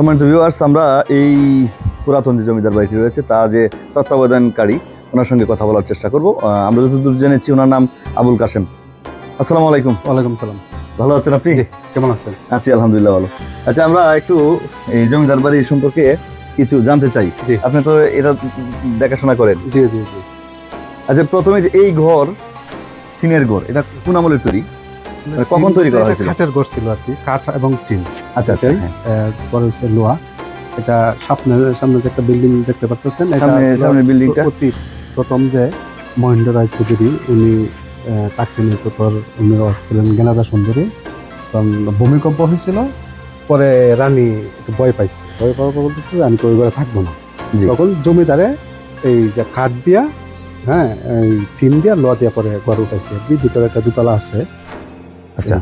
সম্মানিত ভিউয়ার্স, আমরা এই পুরাতন যে জমিদার বাড়িটি রয়েছে তার যে তত্ত্বাবধানকারী ওনার সঙ্গে কথা বলার চেষ্টা করব। আমরা যতদূর জেনেছি ওনার নাম আবুল কাশেম। আসসালামু আলাইকুম। ওয়ালাইকুম সালাম। ভালো আছেন আপনি? কেমন আছেন? আছি আলহামদুলিল্লাহ ভালো। আচ্ছা, আমরা একটু এই জমিদার বাড়ি সম্পর্কে কিছু জানতে চাই। জি। আপনি তো এটা দেখাশোনা করেন। জি জি জি। আচ্ছা, প্রথমে যে এই ঘর, টিনের ঘর, এটা কোন আমলের তৈরি? মানে কখন তৈরি করা হয়েছিল? কাঠের ঘর ছিল আর কি, কাঠ এবং টিন। আচ্ছা আচ্ছা, হ্যাঁ। পরে হচ্ছে লোহা। এটা সামনে যে একটা বিল্ডিং দেখতে পাচ্ছেন, এটা সামনে বিল্ডিংটা অতি প্রথম যে মহেন্দ্র রায় চৌধুরী, উনি তাকে নিয়ে উনি ছিলেন জ্ঞানাদা সুন্দরী। তখন ভূমিকম্প হয়েছিল, পরে রানী একটু ভয় পাইছে, ভয় পাওয়ার পর বলতেছে আমি তো ওই ঘরে থাকবো না। জি। তখন জমিদারে এই যে কাঠ দিয়া, হ্যাঁ, এই টিন দিয়া লোহা দিয়া পরে ঘর উঠাইছে। ভিতরে একটা দুতলা আছে। আচ্ছা,